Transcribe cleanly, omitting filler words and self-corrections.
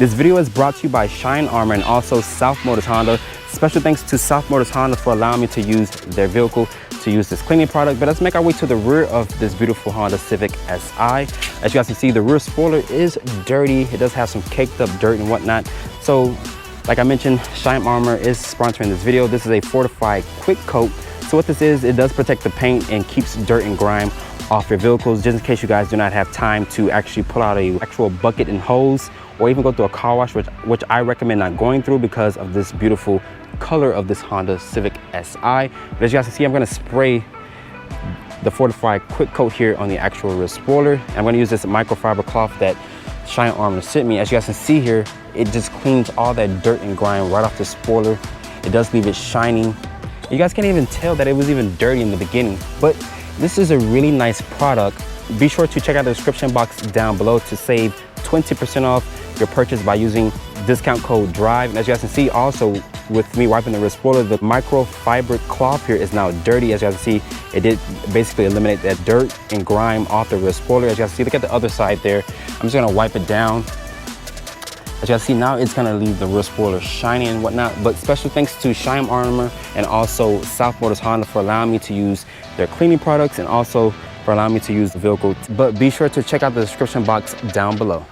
This video is brought to you by Shine Armor and also South Motors Honda. Special thanks to South Motors Honda for allowing me to use their vehicle to use this cleaning product. But let's make our way to the rear of this beautiful Honda Civic Si. As you guys can see, the rear spoiler is dirty. It does have some caked up dirt and whatnot. So like I mentioned, Shine Armor is sponsoring this video. This is a fortified quick coat. So what this is, it does protect the paint and keeps dirt and grime off your vehicles, just in case you guys do not have time to actually pull out a actual bucket and hose or even go through a car wash, which I recommend not going through because of this beautiful color of this Honda Civic Si. But as you guys can see, I'm going to spray the fortified quick coat here on the actual rear spoiler. I'm going to use this microfiber cloth that Shine Armor sent me. As you guys can see here, it just cleans all that dirt and grime right off the spoiler. It does leave it shining. You guys can't even tell that it was even dirty in the beginning, but this is a really nice product. Be sure to check out the description box down below to save 20% off your purchase by using discount code DRIVE. And as you guys can see, also with me wiping the rear spoiler, the microfiber cloth here is now dirty. As you guys can see, it did basically eliminate that dirt and grime off the rear spoiler. As you guys can see, look at the other side there. I'm just gonna wipe it down. As you guys see, now it's gonna leave the rear spoiler shiny and whatnot. But special thanks to Shine Armor and also South Motors Honda for allowing me to use their cleaning products and also for allowing me to use the vehicle. But be sure to check out the description box down below.